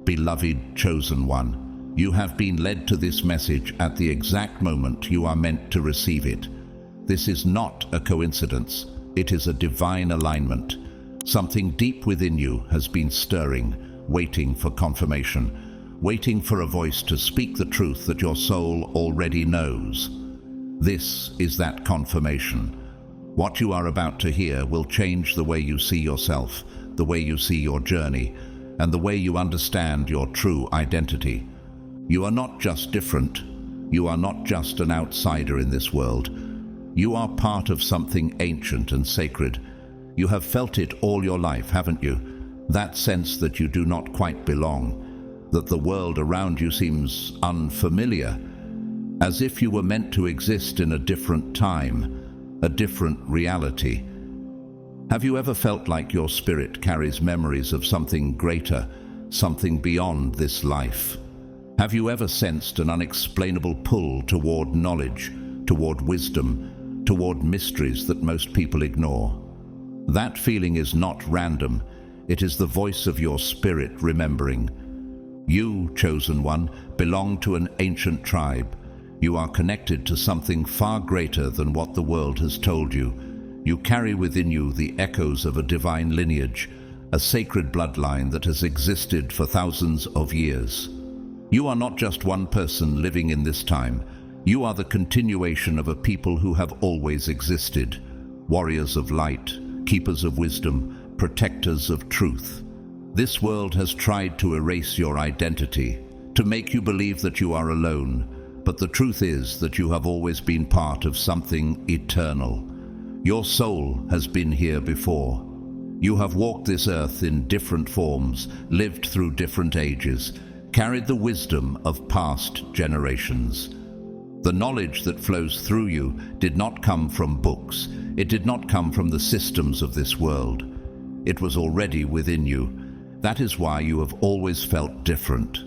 Beloved chosen one, you have been led to this message at the exact moment you are meant to receive it. This is not a coincidence, it is a divine alignment. Something deep within you has been stirring, waiting for confirmation, waiting for a voice to speak the truth that your soul already knows. This is that confirmation. What you are about to hear will change the way you see yourself, the way you see your journey, and the way you understand your true identity. You are not just different. You are not just an outsider in this world. You are part of something ancient and sacred. You have felt it all your life, haven't you? That sense that you do not quite belong, that the world around you seems unfamiliar, as if you were meant to exist in a different time, a different reality. Have you ever felt like your spirit carries memories of something greater, something beyond this life? Have you ever sensed an unexplainable pull toward knowledge, toward wisdom, toward mysteries that most people ignore? That feeling is not random. It is the voice of your spirit remembering. You, chosen one, belong to an ancient tribe. You are connected to something far greater than what the world has told you. You carry within you the echoes of a divine lineage, a sacred bloodline that has existed for thousands of years. You are not just one person living in this time. You are the continuation of a people who have always existed, warriors of light, keepers of wisdom, protectors of truth. This world has tried to erase your identity, to make you believe that you are alone, but the truth is that you have always been part of something eternal. Your soul has been here before. You have walked this earth in different forms, lived through different ages, carried the wisdom of past generations. The knowledge that flows through you did not come from books. It did not come from the systems of this world. It was already within you. That is why you have always felt different.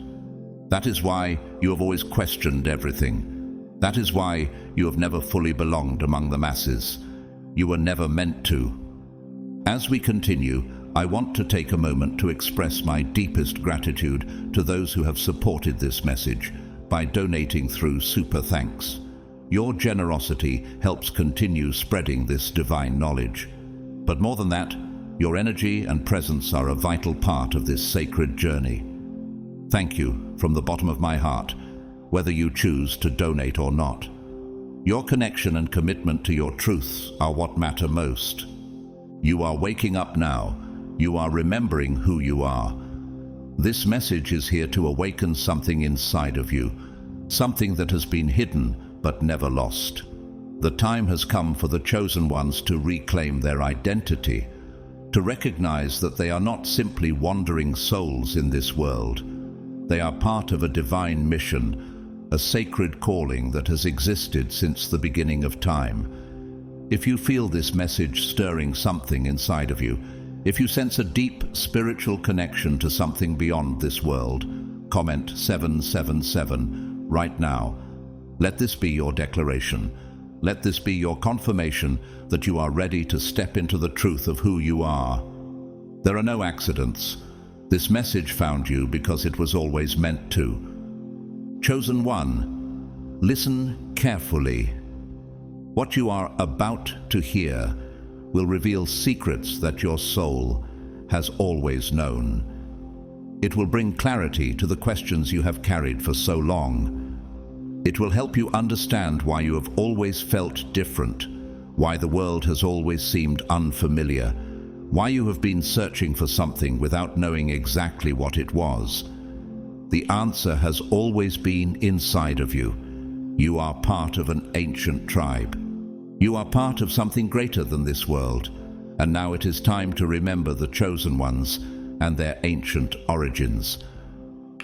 That is why you have always questioned everything. That is why you have never fully belonged among the masses. You were never meant to. As we continue, I want to take a moment to express my deepest gratitude to those who have supported this message by donating through Super Thanks. Your generosity helps continue spreading this divine knowledge. But more than that, your energy and presence are a vital part of this sacred journey. Thank you from the bottom of my heart, whether you choose to donate or not. Your connection and commitment to your truths are what matter most. You are waking up now. You are remembering who you are. This message is here to awaken something inside of you, something that has been hidden but never lost. The time has come for the chosen ones to reclaim their identity, to recognize that they are not simply wandering souls in this world. They are part of a divine mission, a sacred calling that has existed since the beginning of time. If you feel this message stirring something inside of you, if you sense a deep spiritual connection to something beyond this world, comment 777 right now. Let this be your declaration. Let this be your confirmation that you are ready to step into the truth of who you are. There are no accidents. This message found you because it was always meant to. Chosen one, listen carefully. What you are about to hear will reveal secrets that your soul has always known. It will bring clarity to the questions you have carried for so long. It will help you understand why you have always felt different, why the world has always seemed unfamiliar, why you have been searching for something without knowing exactly what it was. The answer has always been inside of you. You are part of an ancient tribe. You are part of something greater than this world, and now it is time to remember the chosen ones and their ancient origins.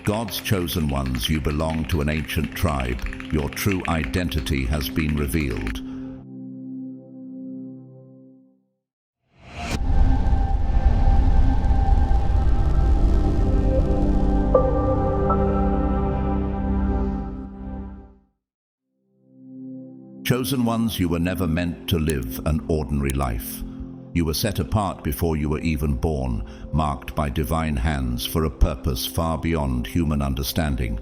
God's chosen ones, you belong to an ancient tribe. Your true identity has been revealed. Chosen ones, you were never meant to live an ordinary life. You were set apart before you were even born, marked by divine hands for a purpose far beyond human understanding.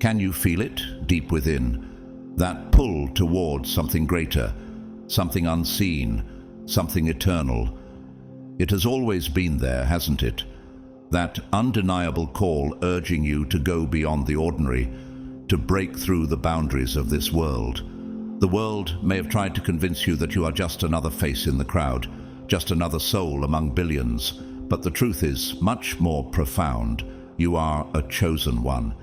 Can you feel it deep within? That pull towards something greater, something unseen, something eternal. It has always been there, hasn't it? That undeniable call urging you to go beyond the ordinary, to break through the boundaries of this world. The world may have tried to convince you that you are just another face in the crowd, just another soul among billions, but the truth is much more profound. You are a chosen one.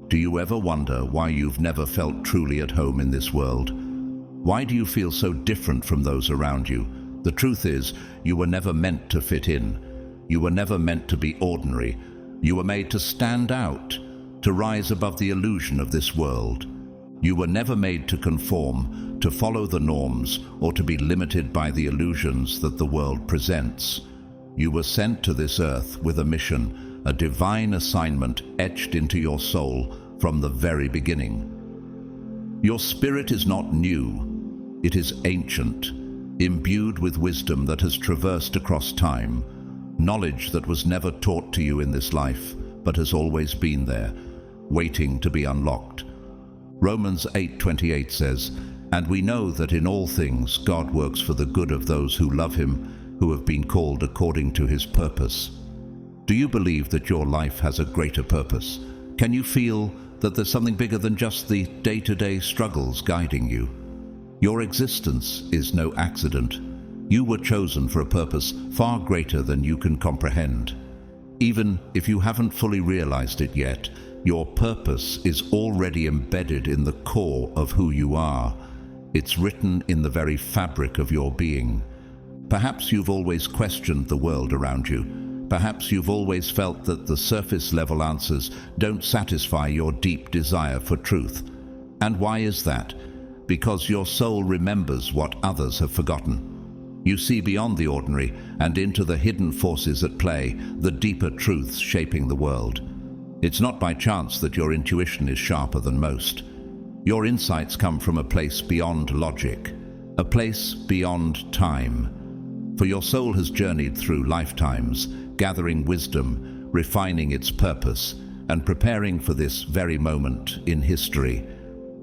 Do you ever wonder why you've never felt truly at home in this world? Why do you feel so different from those around you? The truth is, you were never meant to fit in. You were never meant to be ordinary. You were made to stand out, to rise above the illusion of this world. You were never made to conform, to follow the norms, or to be limited by the illusions that the world presents. You were sent to this earth with a mission, a divine assignment etched into your soul from the very beginning. Your spirit is not new, it is ancient, imbued with wisdom that has traversed across time, knowledge that was never taught to you in this life, but has always been there, waiting to be unlocked. Romans 8:28 says, "And we know that in all things God works for the good of those who love him, who have been called according to his purpose." Do you believe that your life has a greater purpose? Can you feel that there's something bigger than just the day-to-day struggles guiding you? Your existence is no accident. You were chosen for a purpose far greater than you can comprehend. Even if you haven't fully realized it yet, your purpose is already embedded in the core of who you are. It's written in the very fabric of your being. Perhaps you've always questioned the world around you. Perhaps you've always felt that the surface-level answers don't satisfy your deep desire for truth. And why is that? Because your soul remembers what others have forgotten. You see beyond the ordinary and into the hidden forces at play, the deeper truths shaping the world. It's not by chance that your intuition is sharper than most. Your insights come from a place beyond logic, a place beyond time. For your soul has journeyed through lifetimes, gathering wisdom, refining its purpose, and preparing for this very moment in history.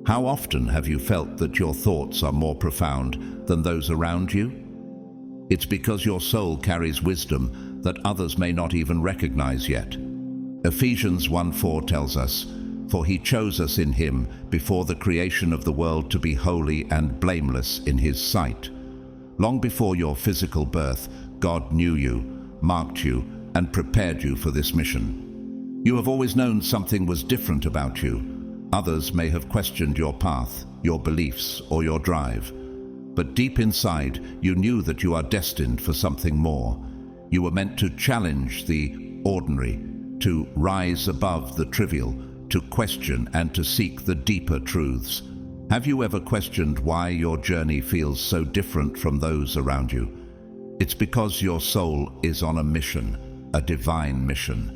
How often have you felt that your thoughts are more profound than those around you? It's because your soul carries wisdom that others may not even recognize yet. Ephesians 1:4 tells us, "For he chose us in him before the creation of the world to be holy and blameless in his sight." Long before your physical birth, God knew you, marked you, and prepared you for this mission. You have always known something was different about you. Others may have questioned your path, your beliefs, or your drive. But deep inside, you knew that you are destined for something more. You were meant to challenge the ordinary, to rise above the trivial, to question and to seek the deeper truths. Have you ever questioned why your journey feels so different from those around you? It's because your soul is on a mission, a divine mission.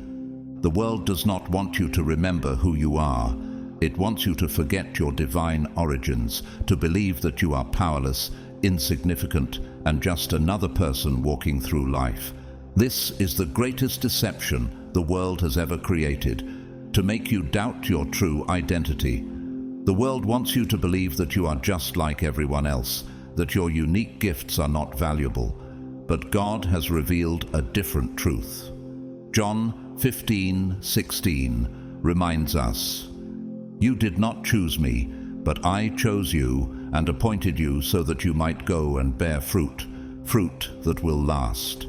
The world does not want you to remember who you are. It wants you to forget your divine origins, to believe that you are powerless, insignificant, and just another person walking through life. This is the greatest deception the world has ever created, to make you doubt your true identity. The world wants you to believe that you are just like everyone else, that your unique gifts are not valuable. But God has revealed a different truth. John 15:16 reminds us, "You did not choose me, but I chose you and appointed you so that you might go and bear fruit, fruit that will last."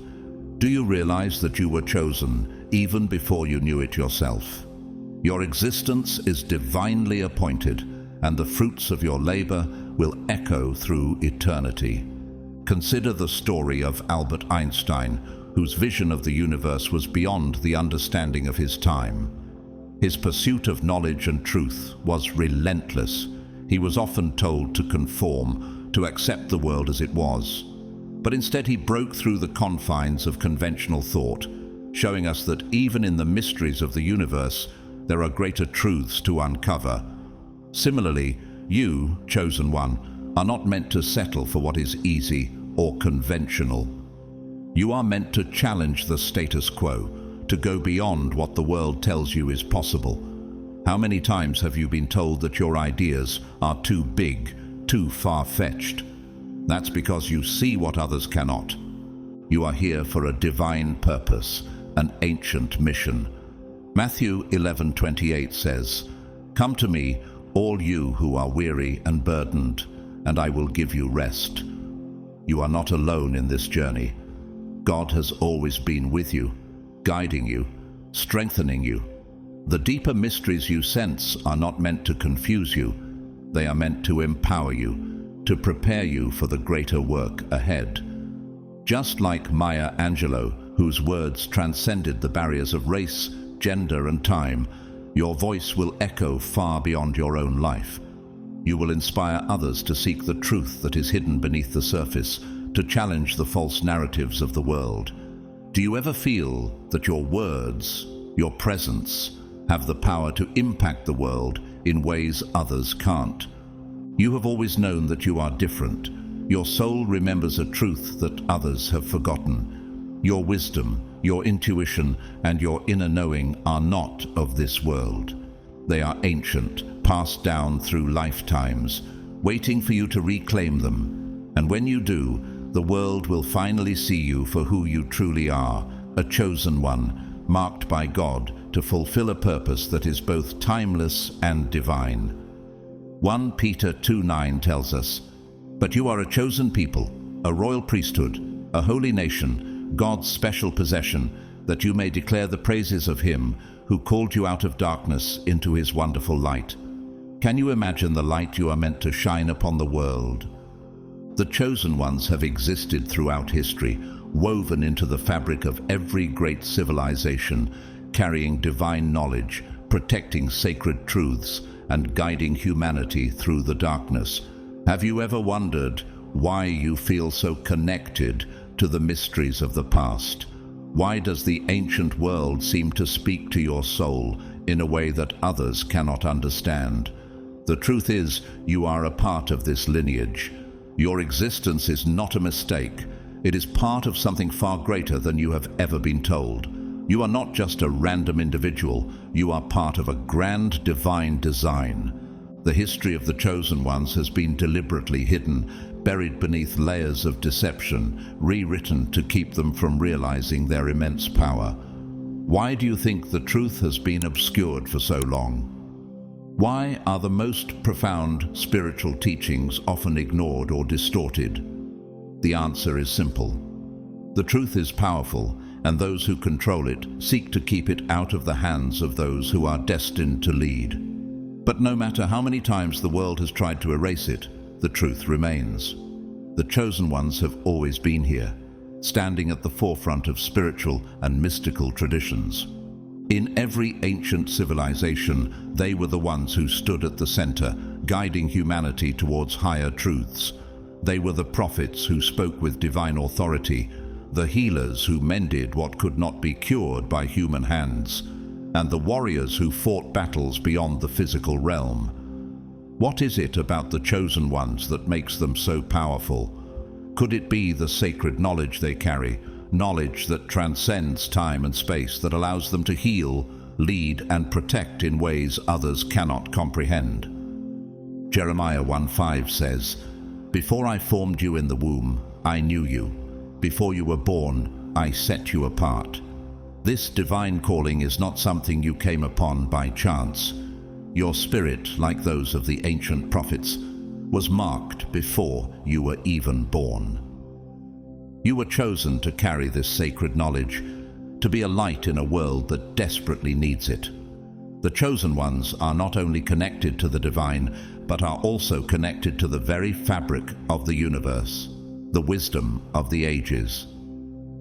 Do you realize that you were chosen even before you knew it yourself? Your existence is divinely appointed, and the fruits of your labor will echo through eternity. Consider the story of Albert Einstein, whose vision of the universe was beyond the understanding of his time. His pursuit of knowledge and truth was relentless. He was often told to conform, to accept the world as it was. But instead he broke through the confines of conventional thought, showing us that even in the mysteries of the universe, there are greater truths to uncover. Similarly, you, chosen one, are not meant to settle for what is easy or conventional. You are meant to challenge the status quo, to go beyond what the world tells you is possible. How many times have you been told that your ideas are too big, too far-fetched? That's because you see what others cannot. You are here for a divine purpose, an ancient mission. Matthew 11:28 says, "Come to me, all you who are weary and burdened, and I will give you rest." You are not alone in this journey. God has always been with you, guiding you, strengthening you. The deeper mysteries you sense are not meant to confuse you. They are meant to empower you, to prepare you for the greater work ahead. Just like Maya Angelou, whose words transcended the barriers of race, gender, and time, your voice will echo far beyond your own life. You will inspire others to seek the truth that is hidden beneath the surface, to challenge the false narratives of the world. Do you ever feel that your words, your presence, have the power to impact the world in ways others can't? You have always known that you are different. Your soul remembers a truth that others have forgotten. Your wisdom, your intuition, and your inner knowing are not of this world. They are ancient, passed down through lifetimes, waiting for you to reclaim them. And when you do, the world will finally see you for who you truly are, a chosen one, marked by God to fulfill a purpose that is both timeless and divine. 1 Peter 2:9 tells us, "But you are a chosen people, a royal priesthood, a holy nation, God's special possession, that you may declare the praises of Him who called you out of darkness into His wonderful light." Can you imagine the light you are meant to shine upon the world? The chosen ones have existed throughout history, woven into the fabric of every great civilization, carrying divine knowledge, protecting sacred truths, and guiding humanity through the darkness. Have you ever wondered why you feel so connected to the mysteries of the past? Why does the ancient world seem to speak to your soul in a way that others cannot understand? The truth is, you are a part of this lineage. Your existence is not a mistake. It is part of something far greater than you have ever been told. You are not just a random individual. You are part of a grand divine design. The history of the chosen ones has been deliberately hidden, buried beneath layers of deception, rewritten to keep them from realizing their immense power. Why do you think the truth has been obscured for so long? Why are the most profound spiritual teachings often ignored or distorted? The answer is simple. The truth is powerful, and those who control it seek to keep it out of the hands of those who are destined to lead. But no matter how many times the world has tried to erase it, the truth remains. The chosen ones have always been here, standing at the forefront of spiritual and mystical traditions. In every ancient civilization, they were the ones who stood at the center, guiding humanity towards higher truths. They were the prophets who spoke with divine authority, the healers who mended what could not be cured by human hands, and the warriors who fought battles beyond the physical realm. What is it about the chosen ones that makes them so powerful? Could it be the sacred knowledge they carry, knowledge that transcends time and space, that allows them to heal, lead, and protect in ways others cannot comprehend? Jeremiah 1:5 says, "Before I formed you in the womb, I knew you. Before you were born, I set you apart." This divine calling is not something you came upon by chance. Your spirit, like those of the ancient prophets, was marked before you were even born. You were chosen to carry this sacred knowledge, to be a light in a world that desperately needs it. The chosen ones are not only connected to the divine, but are also connected to the very fabric of the universe, the wisdom of the ages.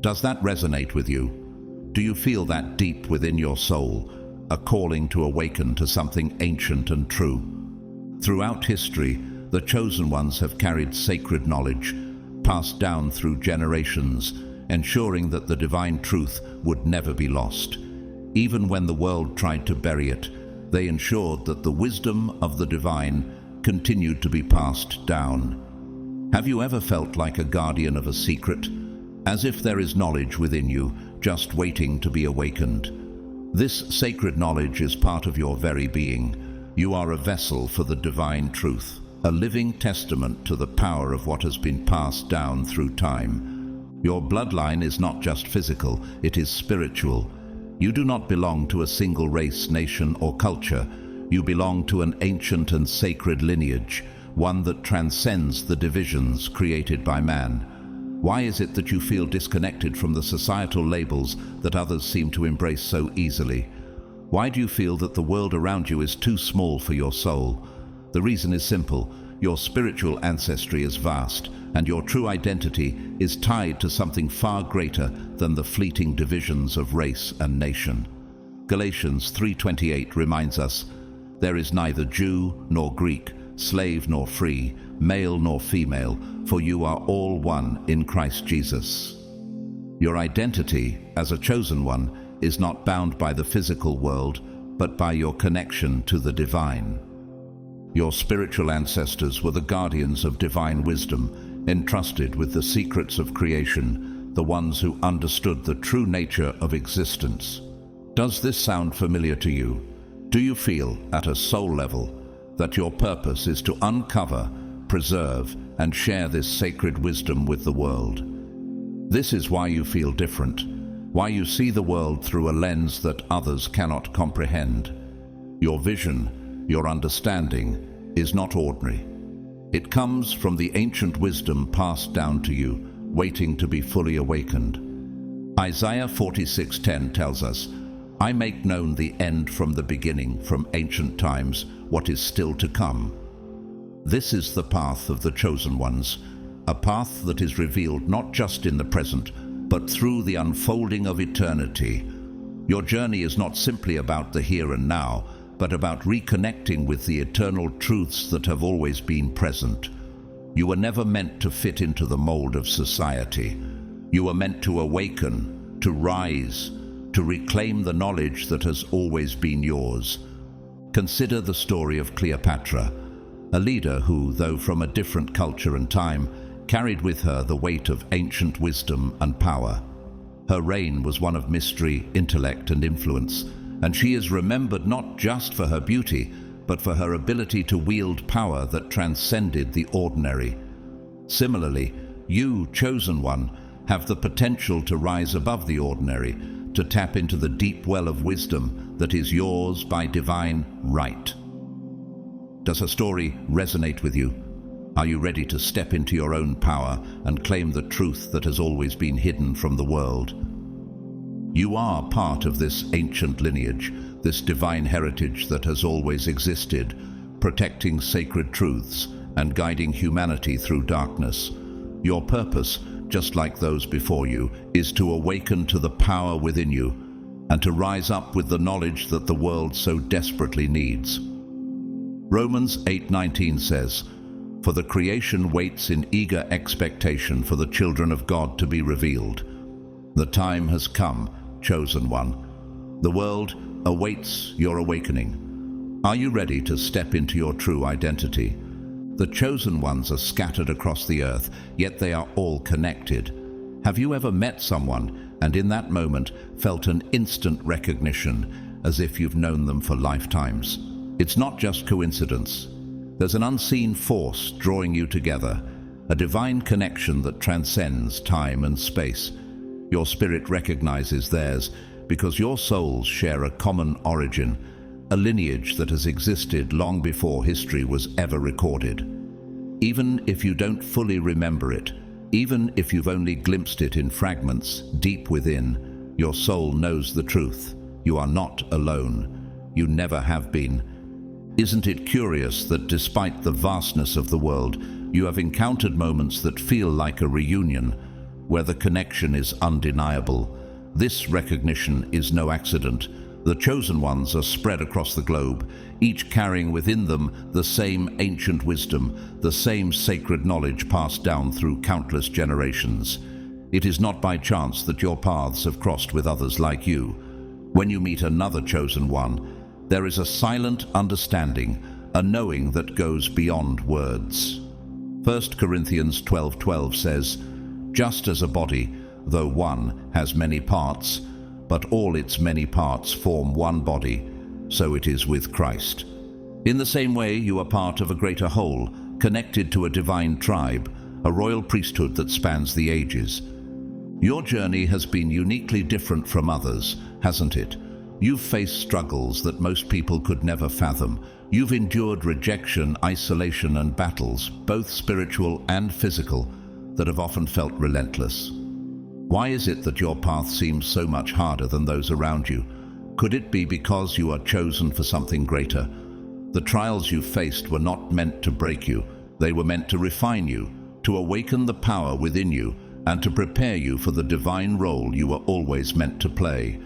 Does that resonate with you? Do you feel that deep within your soul, a calling to awaken to something ancient and true? Throughout history, the chosen ones have carried sacred knowledge, passed down through generations, ensuring that the divine truth would never be lost. Even when the world tried to bury it, they ensured that the wisdom of the divine continued to be passed down. Have you ever felt like a guardian of a secret, as if there is knowledge within you, just waiting to be awakened. This sacred knowledge is part of your very being. You are a vessel for the divine truth, a living testament to the power of what has been passed down through time. Your bloodline is not just physical, it is spiritual. You do not belong to a single race, nation, or culture. You belong to an ancient and sacred lineage, one that transcends the divisions created by man. Why is it that you feel disconnected from the societal labels that others seem to embrace so easily? Why do you feel that the world around you is too small for your soul? The reason is simple. Your spiritual ancestry is vast, and your true identity is tied to something far greater than the fleeting divisions of race and nation. Galatians 3:28 reminds us, "There is neither Jew nor Greek, slave nor free, male nor female, for you are all one in Christ Jesus." Your identity as a chosen one is not bound by the physical world, but by your connection to the divine. Your spiritual ancestors were the guardians of divine wisdom, entrusted with the secrets of creation, the ones who understood the true nature of existence. Does this sound familiar to you? Do you feel, at a soul level, that your purpose is to uncover, preserve, and share this sacred wisdom with the world? This is why you feel different, why you see the world through a lens that others cannot comprehend. Your vision, your understanding, is not ordinary. It comes from the ancient wisdom passed down to you, waiting to be fully awakened. Isaiah 46:10 tells us, "I make known the end from the beginning, from ancient times, what is still to come." This is the path of the chosen ones, a path that is revealed not just in the present, but through the unfolding of eternity. Your journey is not simply about the here and now, but about reconnecting with the eternal truths that have always been present. You were never meant to fit into the mold of society. You were meant to awaken, to rise, to reclaim the knowledge that has always been yours. Consider the story of Cleopatra, a leader who, though from a different culture and time, carried with her the weight of ancient wisdom and power. Her reign was one of mystery, intellect, and influence, and she is remembered not just for her beauty, but for her ability to wield power that transcended the ordinary. Similarly, you, chosen one, have the potential to rise above the ordinary, to tap into the deep well of wisdom that is yours by divine right. Does her story resonate with you? Are you ready to step into your own power and claim the truth that has always been hidden from the world? You are part of this ancient lineage, this divine heritage that has always existed, protecting sacred truths and guiding humanity through darkness. Your purpose, just like those before you, is to awaken to the power within you and to rise up with the knowledge that the world so desperately needs. Romans 8:19 says, "For the creation waits in eager expectation for the children of God to be revealed." The time has come, chosen one. The world awaits your awakening. Are you ready to step into your true identity? The chosen ones are scattered across the earth, yet they are all connected. Have you ever met someone and in that moment felt an instant recognition, as if you've known them for lifetimes? It's not just coincidence. There's an unseen force drawing you together, a divine connection that transcends time and space. Your spirit recognizes theirs because your souls share a common origin, a lineage that has existed long before history was ever recorded. Even if you don't fully remember it, even if you've only glimpsed it in fragments deep within, your soul knows the truth. You are not alone. You never have been. Isn't it curious that despite the vastness of the world, you have encountered moments that feel like a reunion, where the connection is undeniable? This recognition is no accident. The chosen ones are spread across the globe, each carrying within them the same ancient wisdom, the same sacred knowledge passed down through countless generations. It is not by chance that your paths have crossed with others like you. When you meet another chosen one, there is a silent understanding, a knowing that goes beyond words. 1 Corinthians 12:12 says, "Just as a body, though one, has many parts, but all its many parts form one body, so it is with Christ. In the same way, you are part of a greater whole, connected to a divine tribe, a royal priesthood that spans the ages. Your journey has been uniquely different from others, hasn't it? You've faced struggles that most people could never fathom. You've endured rejection, isolation, and battles, both spiritual and physical, that have often felt relentless. Why is it that your path seems so much harder than those around you? Could it be because you are chosen for something greater? The trials you faced were not meant to break you. They were meant to refine you, to awaken the power within you, and to prepare you for the divine role you were always meant to play.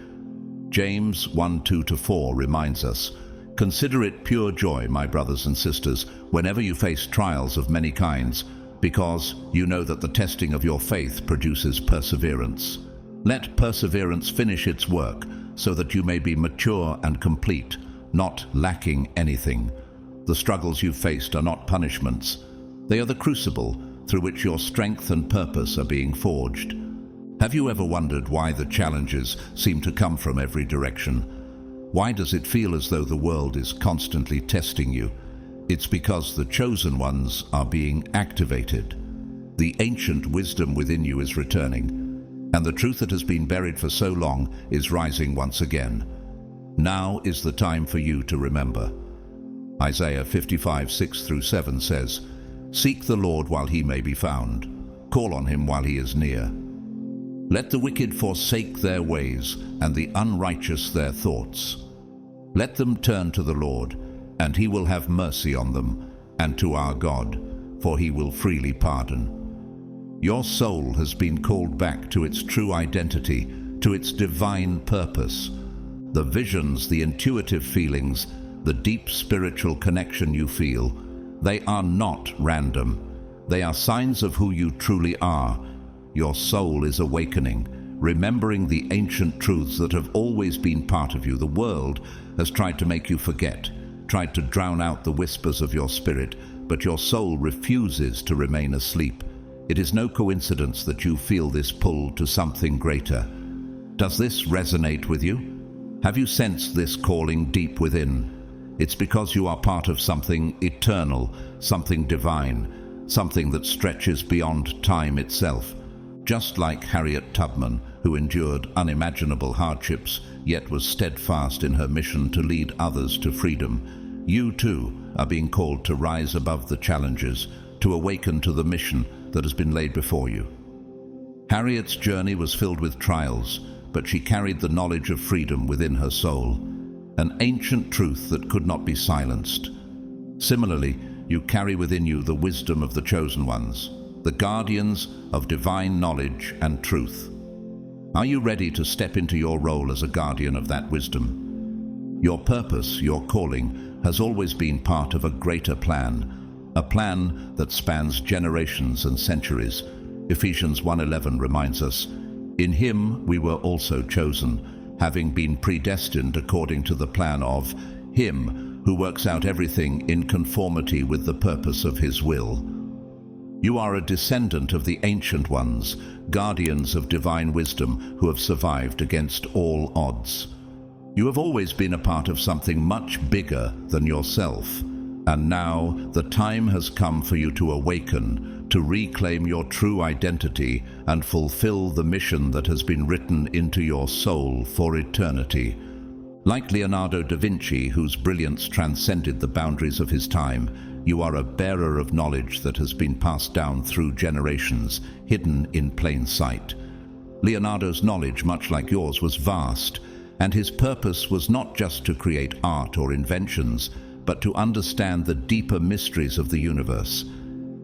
James 1:2-4 reminds us, "Consider it pure joy, my brothers and sisters, whenever you face trials of many kinds, because you know that the testing of your faith produces perseverance. Let perseverance finish its work, so that you may be mature and complete, not lacking anything." The struggles you've faced are not punishments. They are the crucible through which your strength and purpose are being forged. Have you ever wondered why the challenges seem to come from every direction? Why does it feel as though the world is constantly testing you? It's because the chosen ones are being activated. The ancient wisdom within you is returning, and the truth that has been buried for so long is rising once again. Now is the time for you to remember. Isaiah 55:6-7 says, "Seek the Lord while he may be found. Call on him while he is near. Let the wicked forsake their ways, and the unrighteous their thoughts. Let them turn to the Lord, and he will have mercy on them, and to our God, for he will freely pardon." Your soul has been called back to its true identity, to its divine purpose. The visions, the intuitive feelings, the deep spiritual connection you feel, they are not random. They are signs of who you truly are. Your soul is awakening, remembering the ancient truths that have always been part of you. The world has tried to make you forget, tried to drown out the whispers of your spirit, but your soul refuses to remain asleep. It is no coincidence that you feel this pull to something greater. Does this resonate with you? Have you sensed this calling deep within? It's because you are part of something eternal, something divine, something that stretches beyond time itself. Just like Harriet Tubman, who endured unimaginable hardships, yet was steadfast in her mission to lead others to freedom, you too are being called to rise above the challenges, to awaken to the mission that has been laid before you. Harriet's journey was filled with trials, but she carried the knowledge of freedom within her soul, an ancient truth that could not be silenced. Similarly, you carry within you the wisdom of the chosen ones, the guardians of divine knowledge and truth. Are you ready to step into your role as a guardian of that wisdom? Your purpose, your calling, has always been part of a greater plan, a plan that spans generations and centuries. Ephesians 1:11 reminds us, "In him we were also chosen, having been predestined according to the plan of him who works out everything in conformity with the purpose of his will." You are a descendant of the ancient ones, guardians of divine wisdom who have survived against all odds. You have always been a part of something much bigger than yourself, and now the time has come for you to awaken, to reclaim your true identity and fulfill the mission that has been written into your soul for eternity. Like Leonardo da Vinci, whose brilliance transcended the boundaries of his time, you are a bearer of knowledge that has been passed down through generations, hidden in plain sight. Leonardo's knowledge, much like yours, was vast, and his purpose was not just to create art or inventions, but to understand the deeper mysteries of the universe.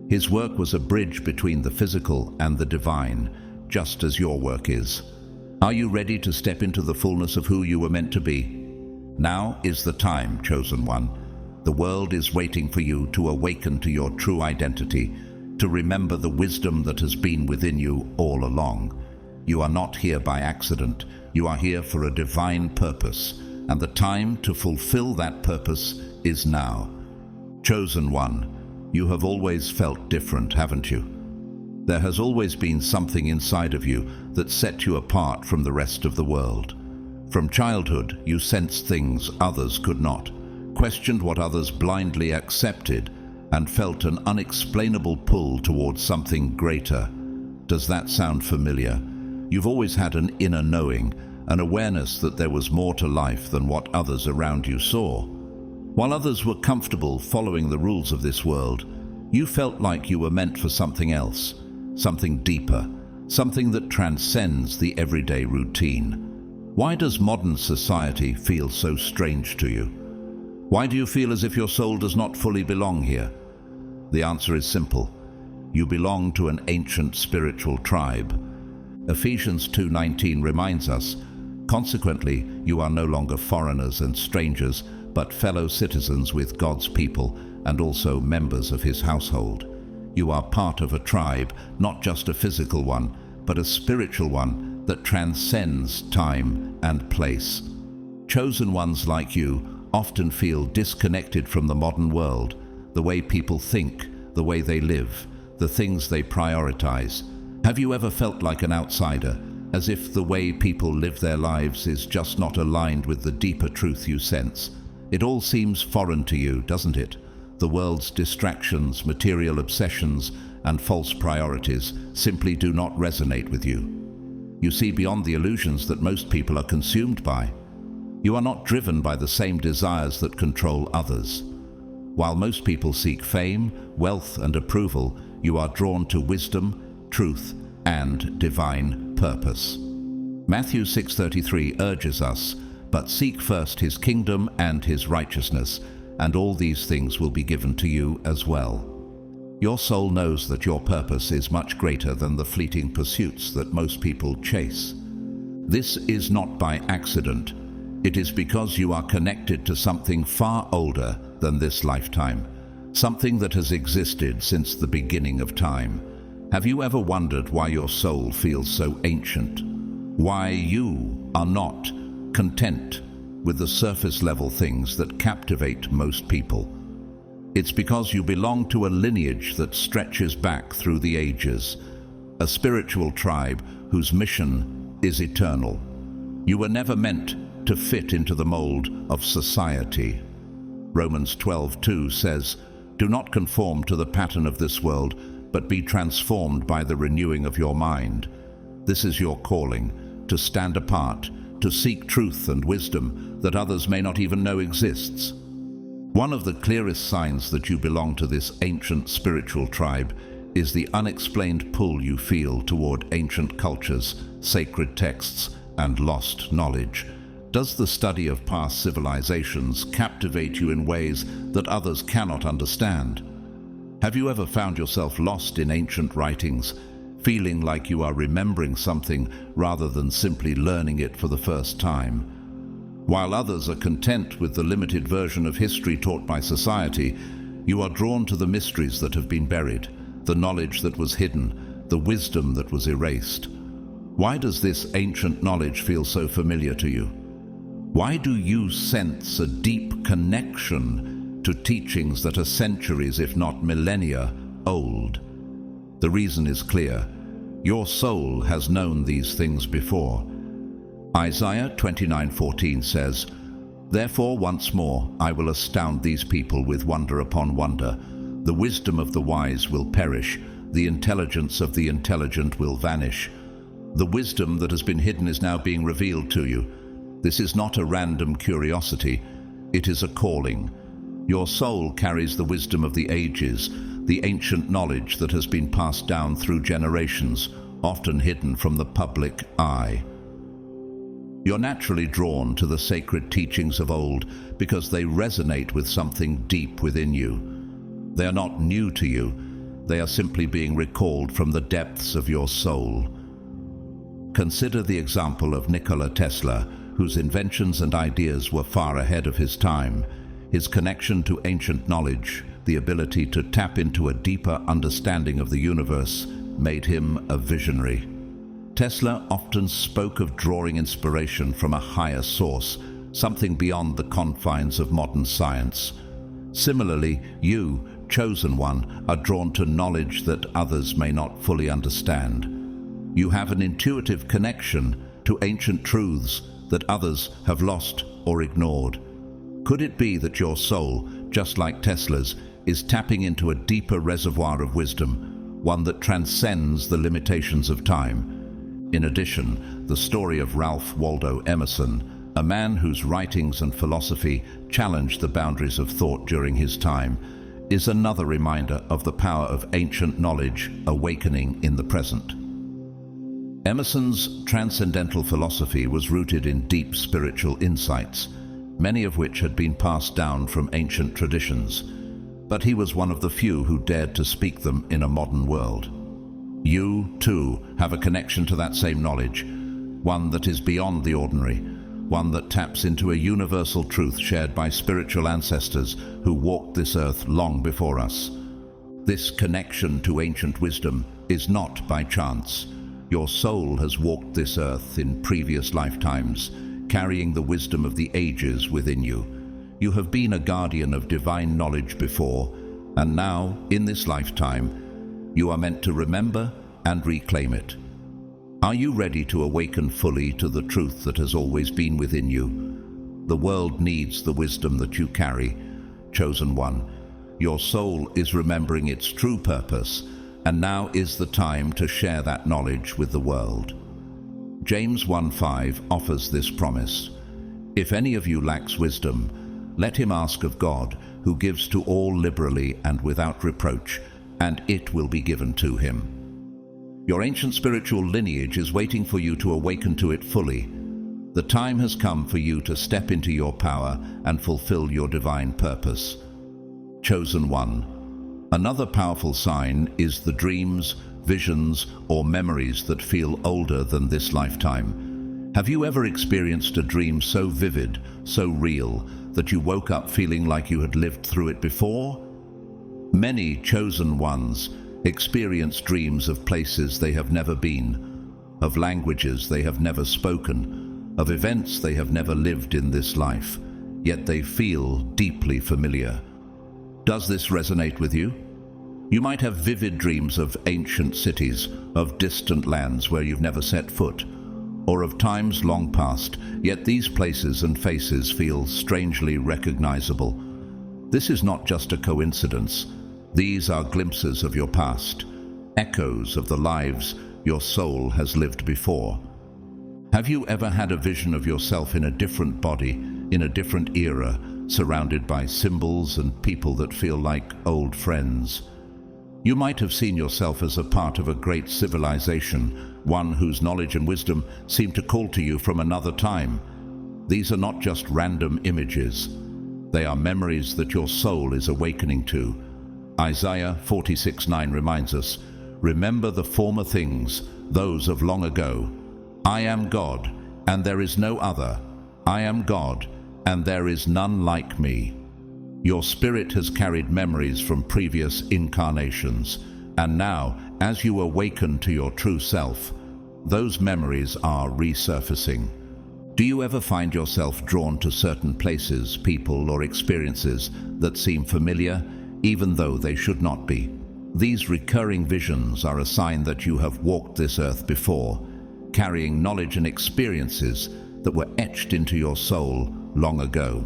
His work was a bridge between the physical and the divine, just as your work is. Are you ready to step into the fullness of who you were meant to be? Now is the time, chosen one. The world is waiting for you to awaken to your true identity, to remember the wisdom that has been within you all along. You are not here by accident. You are here for a divine purpose, and the time to fulfill that purpose is now. Chosen one, you have always felt different, haven't you? There has always been something inside of you that set you apart from the rest of the world. From childhood, you sensed things others could not, questioned what others blindly accepted, and felt an unexplainable pull towards something greater. Does that sound familiar? You've always had an inner knowing, an awareness that there was more to life than what others around you saw. While others were comfortable following the rules of this world, you felt like you were meant for something else, something deeper, something that transcends the everyday routine. Why does modern society feel so strange to you? Why do you feel as if your soul does not fully belong here? The answer is simple. You belong to an ancient spiritual tribe. Ephesians 2:19 reminds us, consequently, you are no longer foreigners and strangers, but fellow citizens with God's people and also members of His household. You are part of a tribe, not just a physical one, but a spiritual one that transcends time and place. Chosen ones like you often feel disconnected from the modern world, the way people think, the way they live, the things they prioritize. Have you ever felt like an outsider, as if the way people live their lives is just not aligned with the deeper truth you sense? It all seems foreign to you, doesn't it? The world's distractions, material obsessions, and false priorities simply do not resonate with you. You see beyond the illusions that most people are consumed by. You are not driven by the same desires that control others. While most people seek fame, wealth, and approval, you are drawn to wisdom, truth, and divine purpose. Matthew 6:33 urges us, "But seek first His kingdom and His righteousness, and all these things will be given to you as well." Your soul knows that your purpose is much greater than the fleeting pursuits that most people chase. This is not by accident. It is because you are connected to something far older than this lifetime, something that has existed since the beginning of time. Have you ever wondered why your soul feels so ancient? Why you are not content with the surface-level things that captivate most people? It's because you belong to a lineage that stretches back through the ages, a spiritual tribe whose mission is eternal. You were never meant to fit into the mold of society. Romans 12:2 says, "Do not conform to the pattern of this world, but be transformed by the renewing of your mind." This is your calling, to stand apart, to seek truth and wisdom that others may not even know exists. One of the clearest signs that you belong to this ancient spiritual tribe is the unexplained pull you feel toward ancient cultures, sacred texts, and lost knowledge. Does the study of past civilizations captivate you in ways that others cannot understand? Have you ever found yourself lost in ancient writings, feeling like you are remembering something rather than simply learning it for the first time? While others are content with the limited version of history taught by society, you are drawn to the mysteries that have been buried, the knowledge that was hidden, the wisdom that was erased. Why does this ancient knowledge feel so familiar to you? Why do you sense a deep connection to teachings that are centuries, if not millennia, old? The reason is clear. Your soul has known these things before. Isaiah 29:14 says, "Therefore once more I will astound these people with wonder upon wonder. The wisdom of the wise will perish, the intelligence of the intelligent will vanish." The wisdom that has been hidden is now being revealed to you. This is not a random curiosity, it is a calling. Your soul carries the wisdom of the ages, the ancient knowledge that has been passed down through generations, often hidden from the public eye. You're naturally drawn to the sacred teachings of old because they resonate with something deep within you. They are not new to you, they are simply being recalled from the depths of your soul. Consider the example of Nikola Tesla, whose inventions and ideas were far ahead of his time. His connection to ancient knowledge, the ability to tap into a deeper understanding of the universe, made him a visionary. Tesla often spoke of drawing inspiration from a higher source, something beyond the confines of modern science. Similarly, you, chosen one, are drawn to knowledge that others may not fully understand. You have an intuitive connection to ancient truths that others have lost or ignored. Could it be that your soul, just like Tesla's, is tapping into a deeper reservoir of wisdom, one that transcends the limitations of time? In addition, the story of Ralph Waldo Emerson, a man whose writings and philosophy challenged the boundaries of thought during his time, is another reminder of the power of ancient knowledge awakening in the present. Emerson's transcendental philosophy was rooted in deep spiritual insights, many of which had been passed down from ancient traditions, but he was one of the few who dared to speak them in a modern world. You, too, have a connection to that same knowledge, one that is beyond the ordinary, one that taps into a universal truth shared by spiritual ancestors who walked this earth long before us. This connection to ancient wisdom is not by chance. Your soul has walked this earth in previous lifetimes, carrying the wisdom of the ages within you. You have been a guardian of divine knowledge before, and now, in this lifetime, you are meant to remember and reclaim it. Are you ready to awaken fully to the truth that has always been within you? The world needs the wisdom that you carry, chosen one. Your soul is remembering its true purpose, and now is the time to share that knowledge with the world. James 1:5 offers this promise. If any of you lacks wisdom, let him ask of God, who gives to all liberally and without reproach, and it will be given to him. Your ancient spiritual lineage is waiting for you to awaken to it fully. The time has come for you to step into your power and fulfill your divine purpose. Chosen one. Another powerful sign is the dreams, visions, or memories that feel older than this lifetime. Have you ever experienced a dream so vivid, so real, that you woke up feeling like you had lived through it before? Many chosen ones experience dreams of places they have never been, of languages they have never spoken, of events they have never lived in this life, yet they feel deeply familiar. Does this resonate with you? You might have vivid dreams of ancient cities, of distant lands where you've never set foot, or of times long past, yet these places and faces feel strangely recognizable. This is not just a coincidence. These are glimpses of your past, echoes of the lives your soul has lived before. Have you ever had a vision of yourself in a different body, in a different era, surrounded by symbols and people that feel like old friends? You might have seen yourself as a part of a great civilization, one whose knowledge and wisdom seemed to call to you from another time. These are not just random images. They are memories that your soul is awakening to. Isaiah 46:9 reminds us, "Remember the former things, those of long ago. I am God, and there is no other. I am God, and there is none like me." Your spirit has carried memories from previous incarnations, and now, as you awaken to your true self, those memories are resurfacing. Do you ever find yourself drawn to certain places, people, or experiences that seem familiar, even though they should not be? These recurring visions are a sign that you have walked this earth before, carrying knowledge and experiences that were etched into your soul long ago.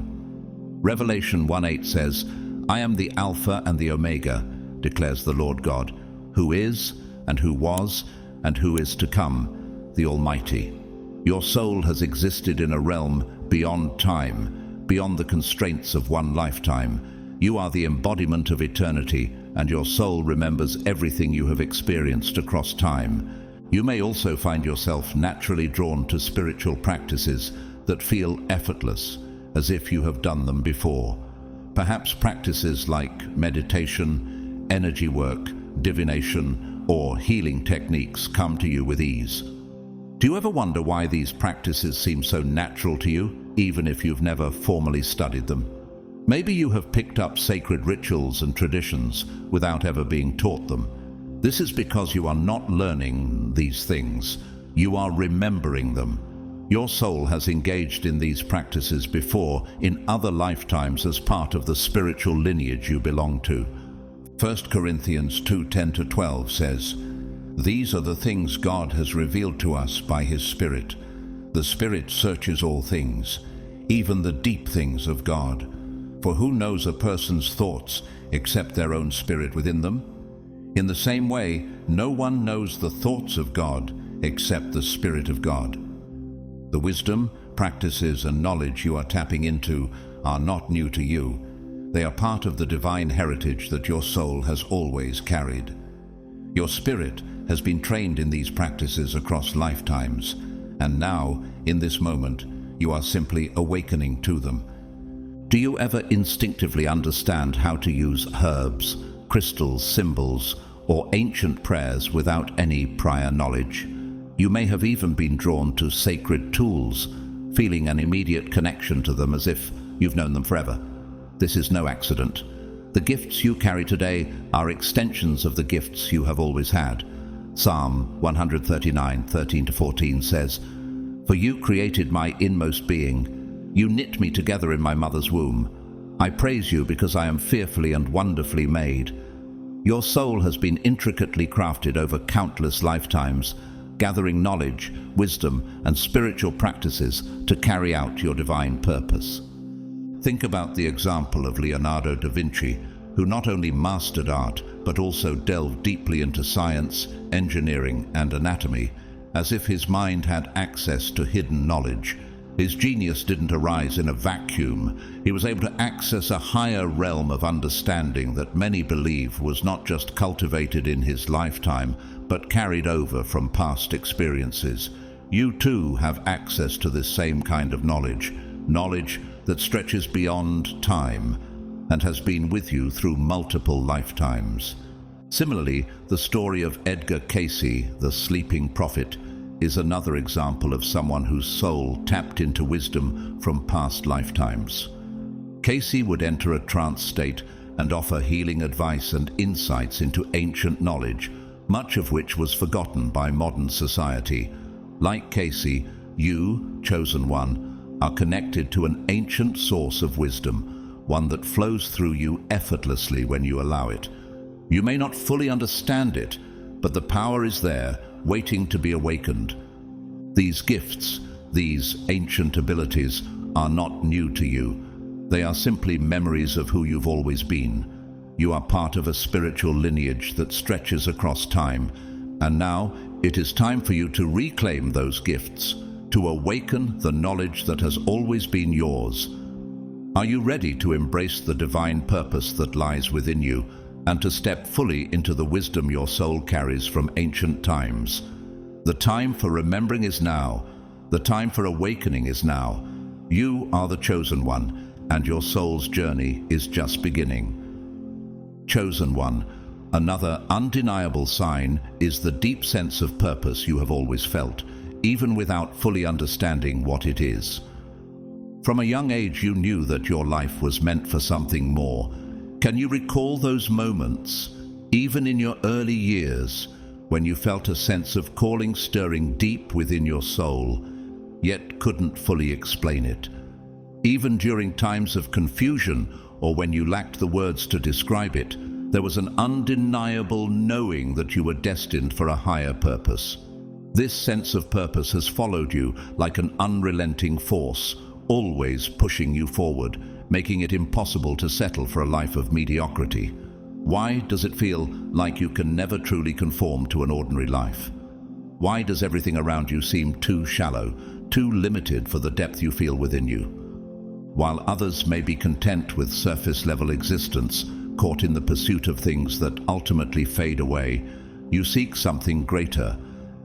Revelation 1:8 says, "I am the Alpha and the Omega, declares the Lord God, who is, and who was, and who is to come, the Almighty." Your soul has existed in a realm beyond time, beyond the constraints of one lifetime. You are the embodiment of eternity, and your soul remembers everything you have experienced across time. You may also find yourself naturally drawn to spiritual practices that feel effortless, as if you have done them before. Perhaps practices like meditation, energy work, divination, or healing techniques come to you with ease. Do you ever wonder why these practices seem so natural to you, even if you've never formally studied them? Maybe you have picked up sacred rituals and traditions without ever being taught them. This is because you are not learning these things, you are remembering them. Your soul has engaged in these practices before in other lifetimes as part of the spiritual lineage you belong to. 1 Corinthians 2:10-12 says, "These are the things God has revealed to us by His Spirit. The Spirit searches all things, even the deep things of God. For who knows a person's thoughts except their own spirit within them? In the same way, no one knows the thoughts of God except the Spirit of God." The wisdom, practices, and knowledge you are tapping into are not new to you. They are part of the divine heritage that your soul has always carried. Your spirit has been trained in these practices across lifetimes, and now, in this moment, you are simply awakening to them. Do you ever instinctively understand how to use herbs, crystals, symbols, or ancient prayers without any prior knowledge? You may have even been drawn to sacred tools, feeling an immediate connection to them as if you've known them forever. This is no accident. The gifts you carry today are extensions of the gifts you have always had. Psalm 139:13-14 says, "For you created my inmost being. You knit me together in my mother's womb. I praise you because I am fearfully and wonderfully made." Your soul has been intricately crafted over countless lifetimes, gathering knowledge, wisdom, and spiritual practices to carry out your divine purpose. Think about the example of Leonardo da Vinci, who not only mastered art, but also delved deeply into science, engineering, and anatomy, as if his mind had access to hidden knowledge. His genius didn't arise in a vacuum. He was able to access a higher realm of understanding that many believe was not just cultivated in his lifetime, but carried over from past experiences. You too have access to this same kind of knowledge that stretches beyond time and has been with you through multiple lifetimes. Similarly, the story of Edgar Cayce, the sleeping prophet, is another example of someone whose soul tapped into wisdom from past lifetimes. Cayce would enter a trance state and offer healing advice and insights into ancient knowledge, much of which was forgotten by modern society. Like Cayce, you, chosen one, are connected to an ancient source of wisdom, one that flows through you effortlessly when you allow it. You may not fully understand it, but the power is there, waiting to be awakened. These gifts, these ancient abilities, are not new to you. They are simply memories of who you've always been. You are part of a spiritual lineage that stretches across time, and now it is time for you to reclaim those gifts, to awaken the knowledge that has always been yours. Are you ready to embrace the divine purpose that lies within you and to step fully into the wisdom your soul carries from ancient times? The time for remembering is now. The time for awakening is now. You are the chosen one, and your soul's journey is just beginning. Chosen one, another undeniable sign is the deep sense of purpose you have always felt, even without fully understanding what it is. From a young age you knew that your life was meant for something more. Can you recall those moments, even in your early years, when you felt a sense of calling stirring deep within your soul, yet couldn't fully explain it? Even during times of confusion or when you lacked the words to describe it, there was an undeniable knowing that you were destined for a higher purpose. This sense of purpose has followed you like an unrelenting force, always pushing you forward, making it impossible to settle for a life of mediocrity. Why does it feel like you can never truly conform to an ordinary life? Why does everything around you seem too shallow, too limited for the depth you feel within you? While others may be content with surface-level existence, caught in the pursuit of things that ultimately fade away, you seek something greater,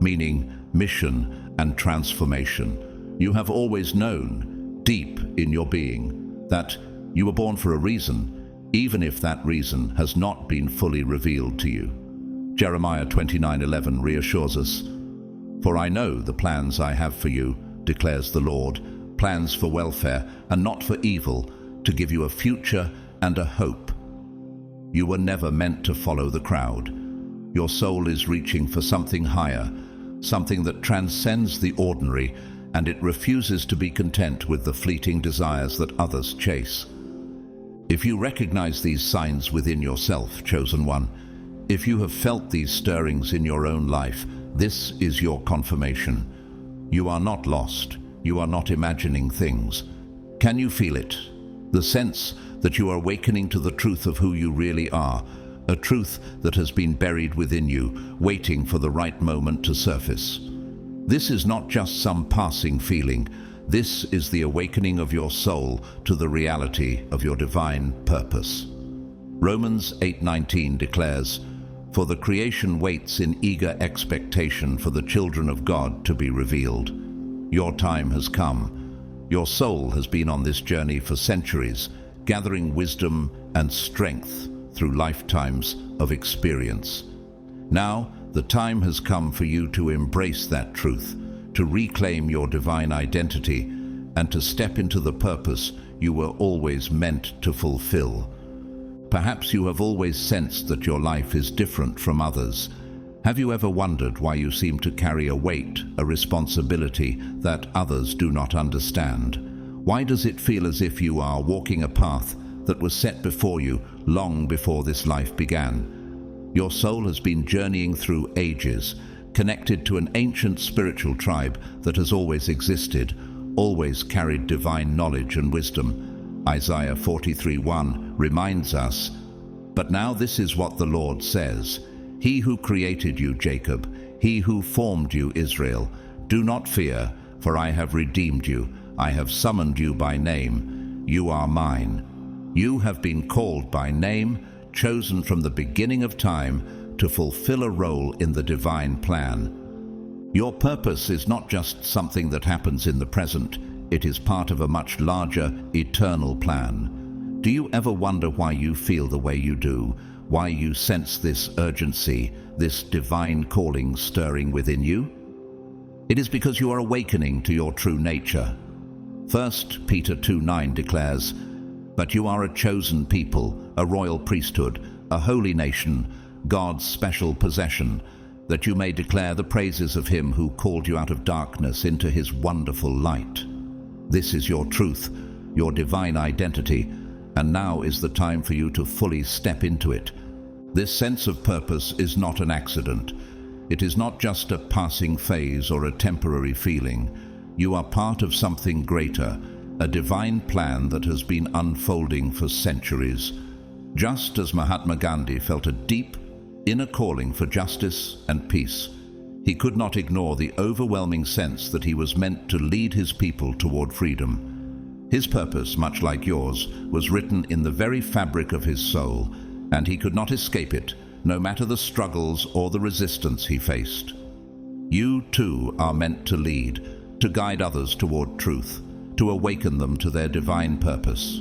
meaning, mission, and transformation. You have always known, deep in your being, that you were born for a reason, even if that reason has not been fully revealed to you. Jeremiah 29:11 reassures us, "For I know the plans I have for you, declares the Lord, plans for welfare and not for evil, to give you a future and a hope." You were never meant to follow the crowd. Your soul is reaching for something higher, something that transcends the ordinary, and it refuses to be content with the fleeting desires that others chase. If you recognize these signs within yourself, chosen one, if you have felt these stirrings in your own life, this is your confirmation. You are not lost. You are not imagining things. Can you feel it? The sense that you are awakening to the truth of who you really are, a truth that has been buried within you, waiting for the right moment to surface. This is not just some passing feeling. This is the awakening of your soul to the reality of your divine purpose. Romans 8:19 declares, "For the creation waits in eager expectation for the children of God to be revealed." Your time has come. Your soul has been on this journey for centuries, gathering wisdom and strength through lifetimes of experience. Now, the time has come for you to embrace that truth, to reclaim your divine identity, and to step into the purpose you were always meant to fulfill. Perhaps you have always sensed that your life is different from others. Have you ever wondered why you seem to carry a weight, a responsibility that others do not understand? Why does it feel as if you are walking a path that was set before you long before this life began? Your soul has been journeying through ages, connected to an ancient spiritual tribe that has always existed, always carried divine knowledge and wisdom. Isaiah 43:1 reminds us, "But now this is what the Lord says, He who created you, Jacob, He who formed you, Israel, do not fear, for I have redeemed you. I have summoned you by name. You are mine." You have been called by name, chosen from the beginning of time to fulfill a role in the divine plan. Your purpose is not just something that happens in the present. It is part of a much larger, eternal plan. Do you ever wonder why you feel the way you do? Why you sense this urgency, this divine calling stirring within you? It is because you are awakening to your true nature. 1 Peter 2:9 declares, "But you are a chosen people, a royal priesthood, a holy nation, God's special possession, that you may declare the praises of Him who called you out of darkness into His wonderful light." This is your truth, your divine identity, and now is the time for you to fully step into it. This sense of purpose is not an accident. It is not just a passing phase or a temporary feeling. You are part of something greater, a divine plan that has been unfolding for centuries. Just as Mahatma Gandhi felt a deep inner calling for justice and peace, he could not ignore the overwhelming sense that he was meant to lead his people toward freedom. His purpose, much like yours, was written in the very fabric of his soul, and he could not escape it, no matter the struggles or the resistance he faced. You too are meant to lead, to guide others toward truth, to awaken them to their divine purpose.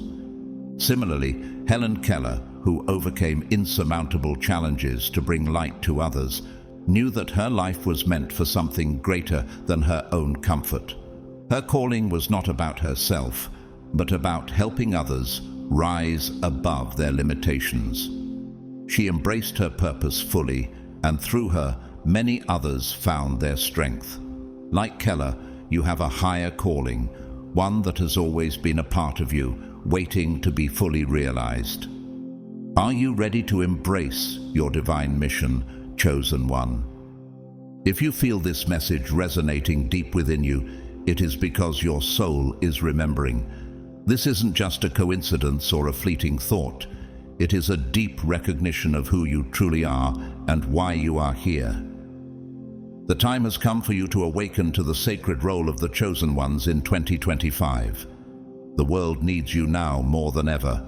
Similarly, Helen Keller, who overcame insurmountable challenges to bring light to others, knew that her life was meant for something greater than her own comfort. Her calling was not about herself, but about helping others rise above their limitations. She embraced her purpose fully, and through her, many others found their strength. Like Keller, you have a higher calling, one that has always been a part of you, waiting to be fully realized. Are you ready to embrace your divine mission, chosen one? If you feel this message resonating deep within you, it is because your soul is remembering. This isn't just a coincidence or a fleeting thought. It is a deep recognition of who you truly are and why you are here. The time has come for you to awaken to the sacred role of the chosen ones in 2025. The world needs you now more than ever.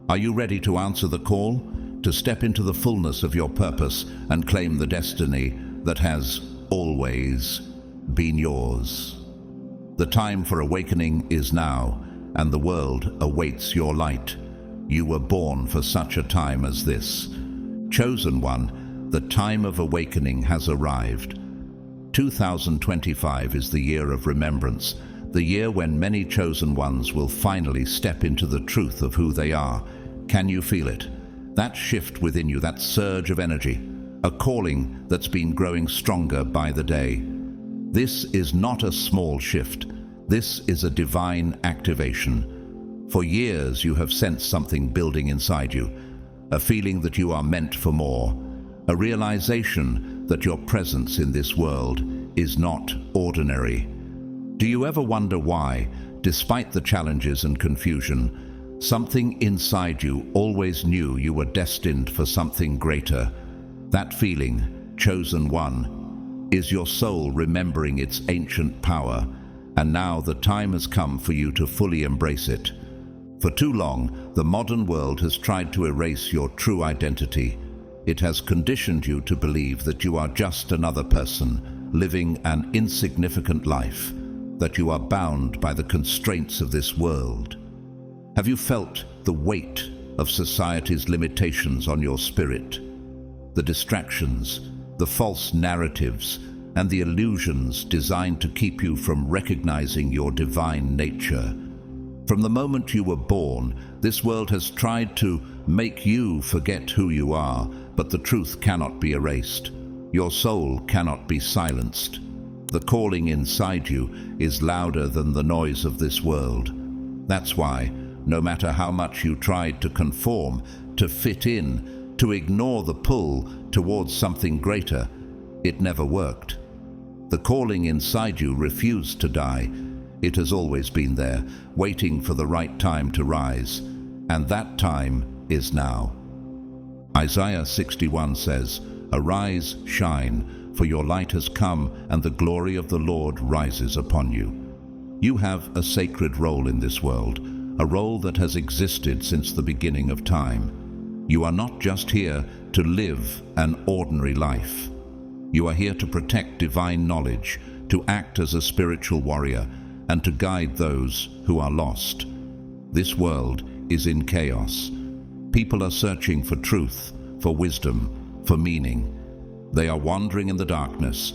Are you ready to answer the call, to step into the fullness of your purpose and claim the destiny that has always been yours? The time for awakening is now, and the world awaits your light. You were born for such a time as this. Chosen one, the time of awakening has arrived. 2025 is the year of remembrance, the year when many chosen ones will finally step into the truth of who they are. Can you feel it? That shift within you, that surge of energy, a calling that's been growing stronger by the day. This is not a small shift. This is a divine activation. For years you have sensed something building inside you, a feeling that you are meant for more, a realization that your presence in this world is not ordinary. Do you ever wonder why, despite the challenges and confusion, something inside you always knew you were destined for something greater? That feeling, chosen one, is your soul remembering its ancient power, and now the time has come for you to fully embrace it. For too long, the modern world has tried to erase your true identity. It has conditioned you to believe that you are just another person, living an insignificant life, that you are bound by the constraints of this world. Have you felt the weight of society's limitations on your spirit? The distractions, the false narratives, and the illusions designed to keep you from recognizing your divine nature. From the moment you were born, this world has tried to make you forget who you are, but the truth cannot be erased. Your soul cannot be silenced. The calling inside you is louder than the noise of this world. That's why, no matter how much you tried to conform, to fit in, to ignore the pull towards something greater, it never worked. The calling inside you refused to die. It has always been there, waiting for the right time to rise, and that time is now. Isaiah 61 says, "Arise, shine, for your light has come, and the glory of the Lord rises upon you." You have a sacred role in this world, a role that has existed since the beginning of time. You are not just here to live an ordinary life. You are here to protect divine knowledge, to act as a spiritual warrior, and to guide those who are lost. This world is in chaos. People are searching for truth, for wisdom, for meaning. They are wandering in the darkness,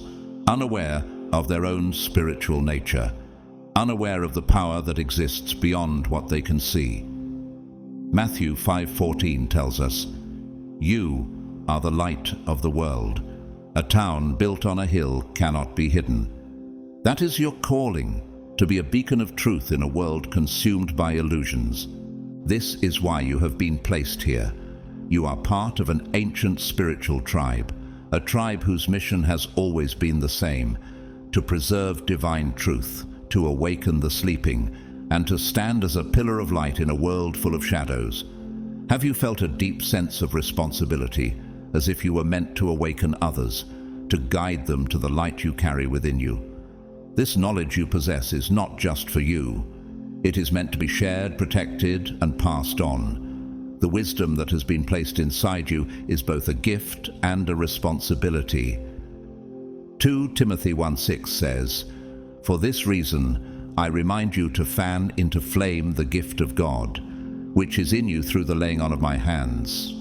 unaware of their own spiritual nature, unaware of the power that exists beyond what they can see. Matthew 5:14 tells us, "You are the light of the world. A town built on a hill cannot be hidden." That is your calling, to be a beacon of truth in a world consumed by illusions. This is why you have been placed here. You are part of an ancient spiritual tribe, a tribe whose mission has always been the same: to preserve divine truth, to awaken the sleeping, and to stand as a pillar of light in a world full of shadows. Have you felt a deep sense of responsibility, as if you were meant to awaken others, to guide them to the light you carry within you? This knowledge you possess is not just for you. It is meant to be shared, protected, and passed on. The wisdom that has been placed inside you is both a gift and a responsibility. 2 Timothy 1:6 says, "For this reason, I remind you to fan into flame the gift of God, which is in you through the laying on of my hands."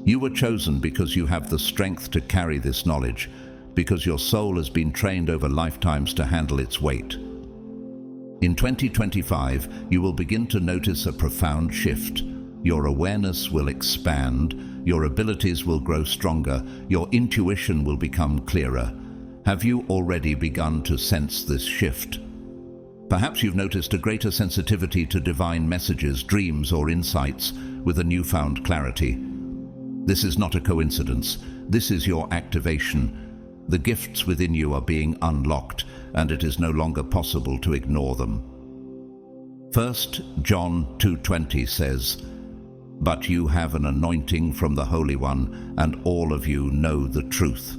You were chosen because you have the strength to carry this knowledge, because your soul has been trained over lifetimes to handle its weight. In 2025, you will begin to notice a profound shift. Your awareness will expand, your abilities will grow stronger, your intuition will become clearer. Have you already begun to sense this shift? Perhaps you've noticed a greater sensitivity to divine messages, dreams, or insights with a newfound clarity. This is not a coincidence. This is your activation. The gifts within you are being unlocked, and it is no longer possible to ignore them. 1 John 2:20 says, "But you have an anointing from the Holy One, and all of you know the truth."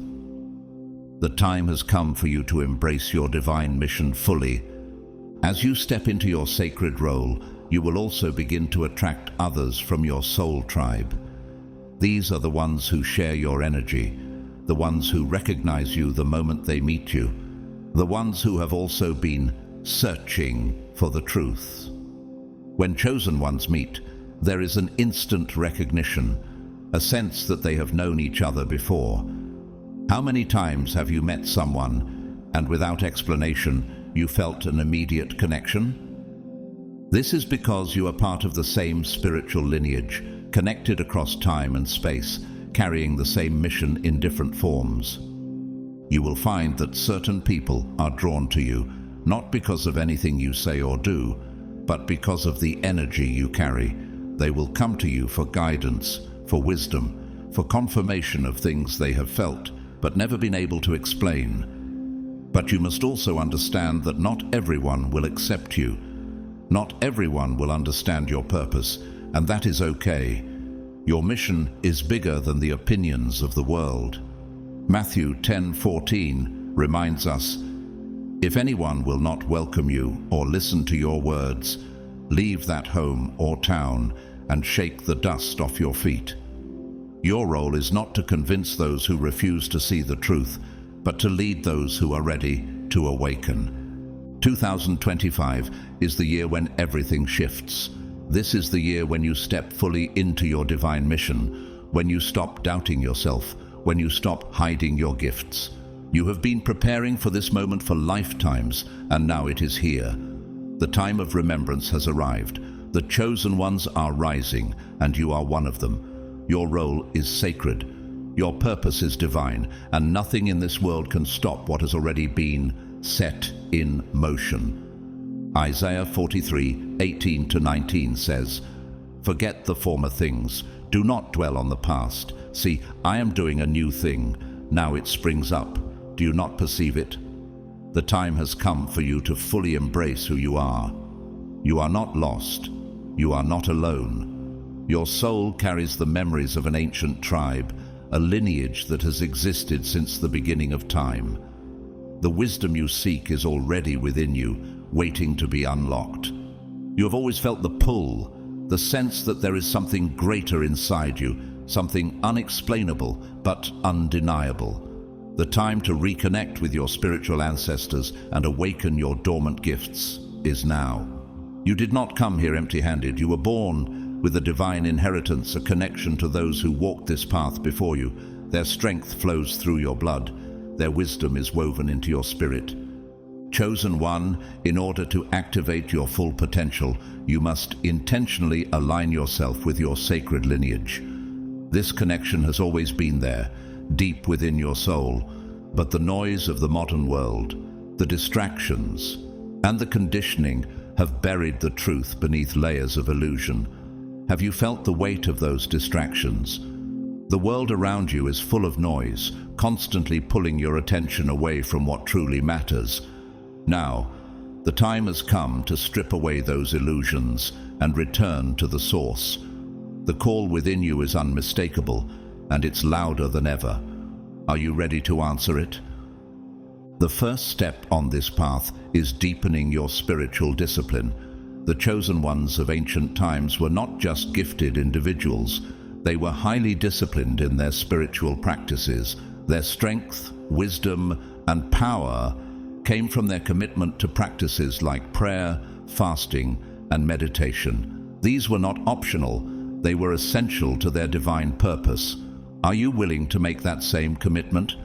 The time has come for you to embrace your divine mission fully. As you step into your sacred role, you will also begin to attract others from your soul tribe. These are the ones who share your energy, the ones who recognize you the moment they meet you, the ones who have also been searching for the truth. When chosen ones meet, there is an instant recognition, a sense that they have known each other before. How many times have you met someone, and without explanation, you felt an immediate connection? This is because you are part of the same spiritual lineage, connected across time and space, carrying the same mission in different forms. You will find that certain people are drawn to you, not because of anything you say or do, but because of the energy you carry. They will come to you for guidance, for wisdom, for confirmation of things they have felt, but never been able to explain. But you must also understand that not everyone will accept you. Not everyone will understand your purpose, and that is okay. Your mission is bigger than the opinions of the world. Matthew 10:14 reminds us, "If anyone will not welcome you or listen to your words, leave that home or town and shake the dust off your feet." Your role is not to convince those who refuse to see the truth, but to lead those who are ready to awaken. 2025 is the year when everything shifts. This is the year when you step fully into your divine mission, when you stop doubting yourself, when you stop hiding your gifts. You have been preparing for this moment for lifetimes, and now it is here. The time of remembrance has arrived. The chosen ones are rising, and you are one of them. Your role is sacred. Your purpose is divine, and nothing in this world can stop what has already been set in motion. Isaiah 43:18-19 says, "Forget the former things. Do not dwell on the past. See, I am doing a new thing. Now it springs up. Do you not perceive it?" The time has come for you to fully embrace who you are. You are not lost. You are not alone. Your soul carries the memories of an ancient tribe, a lineage that has existed since the beginning of time. The wisdom you seek is already within you, waiting to be unlocked. You have always felt the pull, the sense that there is something greater inside you, something unexplainable but undeniable. The time to reconnect with your spiritual ancestors and awaken your dormant gifts is now. You did not come here empty-handed. You were born with a divine inheritance, a connection to those who walked this path before you. Their strength flows through your blood. Their wisdom is woven into your spirit. Chosen one, in order to activate your full potential, you must intentionally align yourself with your sacred lineage. This connection has always been there, deep within your soul, but the noise of the modern world, the distractions, and the conditioning have buried the truth beneath layers of illusion. Have you felt the weight of those distractions? The world around you is full of noise, constantly pulling your attention away from what truly matters. Now, the time has come to strip away those illusions and return to the source. The call within you is unmistakable, and it's louder than ever. Are you ready to answer it? The first step on this path is deepening your spiritual discipline. The chosen ones of ancient times were not just gifted individuals. They were highly disciplined in their spiritual practices. Their strength, wisdom, and power came from their commitment to practices like prayer, fasting, and meditation. These were not optional. They were essential to their divine purpose. Are you willing to make that same commitment?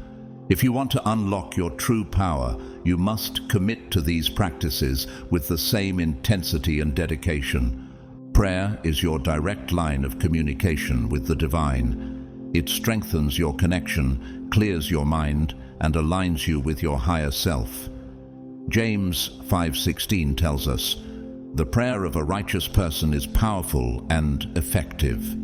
If you want to unlock your true power, you must commit to these practices with the same intensity and dedication. Prayer is your direct line of communication with the divine. It strengthens your connection, clears your mind, and aligns you with your higher self. James 5:16 tells us, "The prayer of a righteous person is powerful and effective."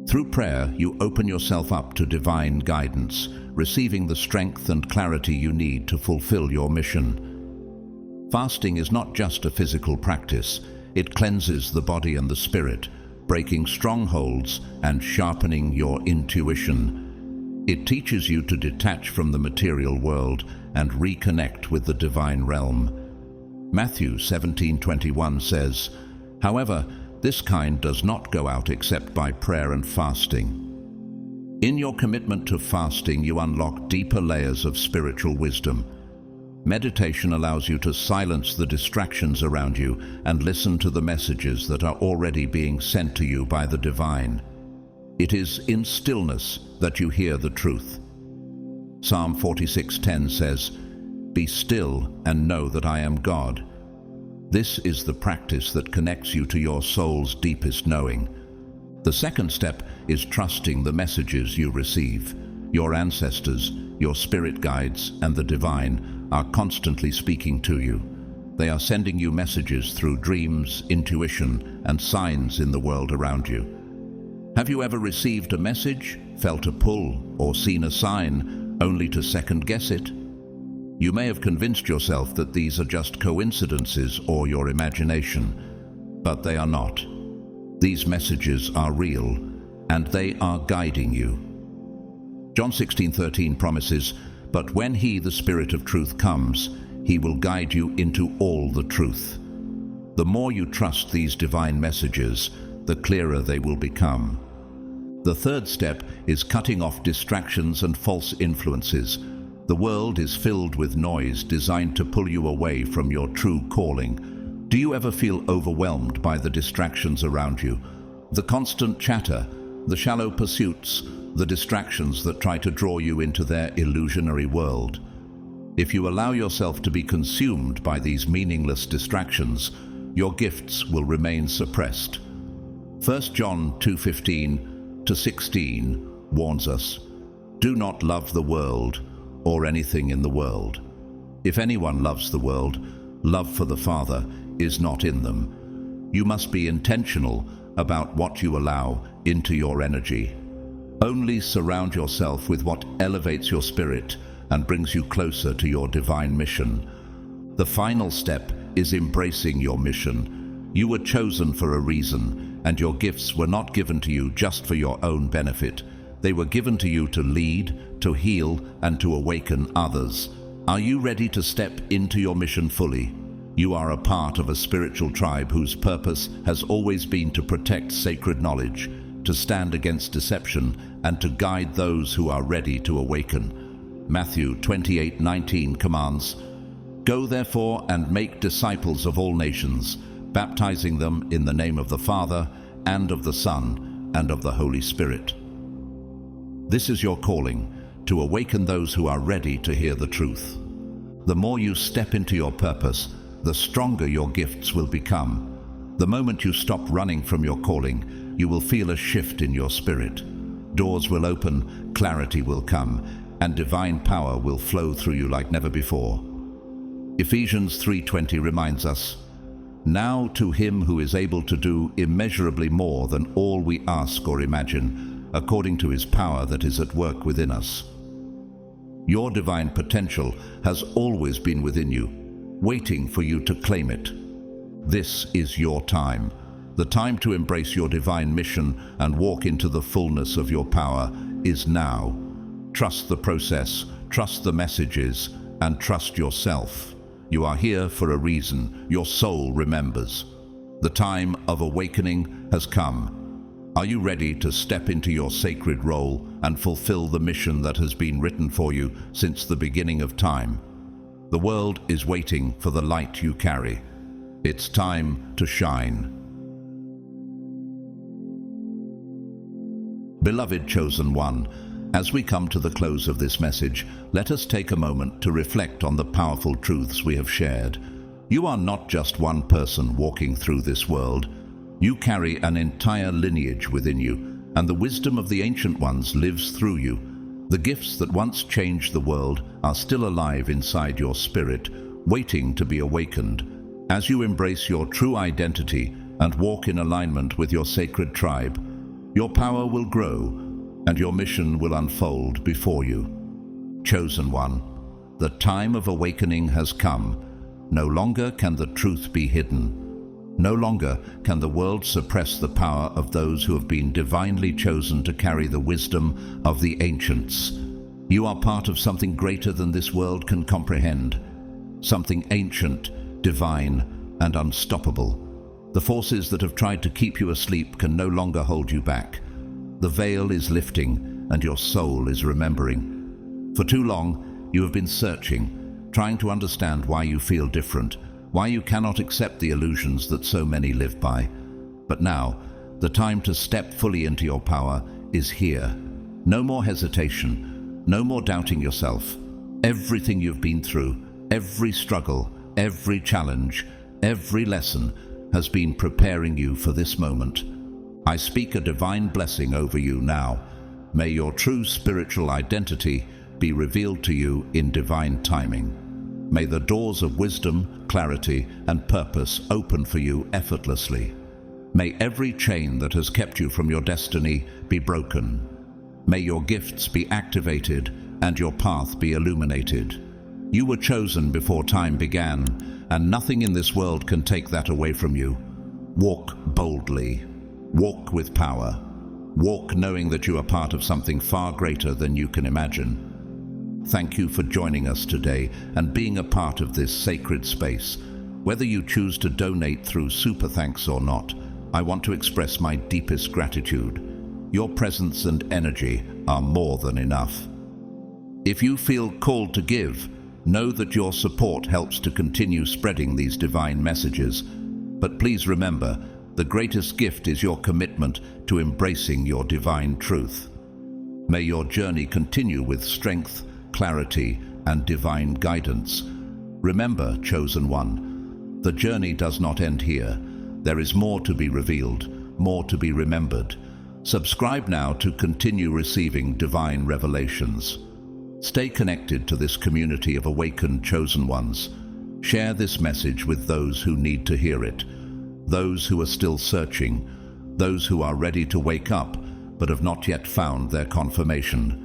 Through prayer, you open yourself up to divine guidance, receiving the strength and clarity you need to fulfill your mission. Fasting is not just a physical practice. It cleanses the body and the spirit, breaking strongholds and sharpening your intuition. It teaches you to detach from the material world and reconnect with the divine realm. Matthew 17:21 says, "However, this kind does not go out except by prayer and fasting." In your commitment to fasting, you unlock deeper layers of spiritual wisdom. Meditation allows you to silence the distractions around you and listen to the messages that are already being sent to you by the divine. It is in stillness that you hear the truth. Psalm 46:10 says, "Be still and know that I am God." This is the practice that connects you to your soul's deepest knowing. The second step is trusting the messages you receive. Your ancestors, your spirit guides, and the divine are constantly speaking to you. They are sending you messages through dreams, intuition, and signs in the world around you. Have you ever received a message, felt a pull, or seen a sign, only to second-guess it? You may have convinced yourself that these are just coincidences or your imagination, but they are not. These messages are real, and they are guiding you. John 16:13 promises, "But when He, the Spirit of truth, comes, He will guide you into all the truth." The more you trust these divine messages, the clearer they will become. The third step is cutting off distractions and false influences. The world is filled with noise designed to pull you away from your true calling. Do you ever feel overwhelmed by the distractions around you? The constant chatter, the shallow pursuits, the distractions that try to draw you into their illusionary world. If you allow yourself to be consumed by these meaningless distractions, your gifts will remain suppressed. 1 John 2:15-16 warns us, "Do not love the world or anything in the world. If anyone loves the world, love for the Father is not in them." You must be intentional about what you allow into your energy. Only surround yourself with what elevates your spirit and brings you closer to your divine mission. The final step is embracing your mission. You were chosen for a reason, and your gifts were not given to you just for your own benefit. They were given to you to lead, to heal, and to awaken others. Are you ready to step into your mission fully? You are a part of a spiritual tribe whose purpose has always been to protect sacred knowledge, to stand against deception, and to guide those who are ready to awaken. Matthew 28:19 commands, "Go therefore and make disciples of all nations, baptizing them in the name of the Father, and of the Son, and of the Holy Spirit." This is your calling, to awaken those who are ready to hear the truth. The more you step into your purpose, the stronger your gifts will become. The moment you stop running from your calling, you will feel a shift in your spirit. Doors will open, clarity will come, and divine power will flow through you like never before. Ephesians 3:20 reminds us, "Now to Him who is able to do immeasurably more than all we ask or imagine, according to His power that is at work within us." Your divine potential has always been within you, waiting for you to claim it. This is your time. The time to embrace your divine mission and walk into the fullness of your power is now. Trust the process, trust the messages, and trust yourself. You are here for a reason. Your soul remembers. The time of awakening has come. Are you ready to step into your sacred role and fulfill the mission that has been written for you since the beginning of time? The world is waiting for the light you carry. It's time to shine. Beloved chosen one, as we come to the close of this message, let us take a moment to reflect on the powerful truths we have shared. You are not just one person walking through this world. You carry an entire lineage within you, and the wisdom of the ancient ones lives through you. The gifts that once changed the world are still alive inside your spirit, waiting to be awakened. As you embrace your true identity and walk in alignment with your sacred tribe, your power will grow and your mission will unfold before you. Chosen one, the time of awakening has come. No longer can the truth be hidden. No longer can the world suppress the power of those who have been divinely chosen to carry the wisdom of the ancients. You are part of something greater than this world can comprehend, something ancient, divine, and unstoppable. The forces that have tried to keep you asleep can no longer hold you back. The veil is lifting, and your soul is remembering. For too long, you have been searching, trying to understand why you feel different, why you cannot accept the illusions that so many live by. But now, the time to step fully into your power is here. No more hesitation, no more doubting yourself. Everything you've been through, every struggle, every challenge, every lesson has been preparing you for this moment. I speak a divine blessing over you now. May your true spiritual identity be revealed to you in divine timing. May the doors of wisdom, clarity, and purpose open for you effortlessly. May every chain that has kept you from your destiny be broken. May your gifts be activated and your path be illuminated. You were chosen before time began, and nothing in this world can take that away from you. Walk boldly. Walk with power. Walk knowing that you are part of something far greater than you can imagine. Thank you for joining us today and being a part of this sacred space. Whether you choose to donate through Super Thanks or not, I want to express my deepest gratitude. Your presence and energy are more than enough. If you feel called to give, know that your support helps to continue spreading these divine messages. But please remember, the greatest gift is your commitment to embracing your divine truth. May your journey continue with strength, clarity, and divine guidance. Remember, chosen one, the journey does not end here. There is more to be revealed, more to be remembered. Subscribe now to continue receiving divine revelations. Stay connected to this community of awakened chosen ones. Share this message with those who need to hear it, those who are still searching, those who are ready to wake up but have not yet found their confirmation.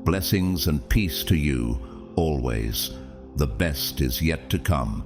Blessings and peace to you always. The best is yet to come.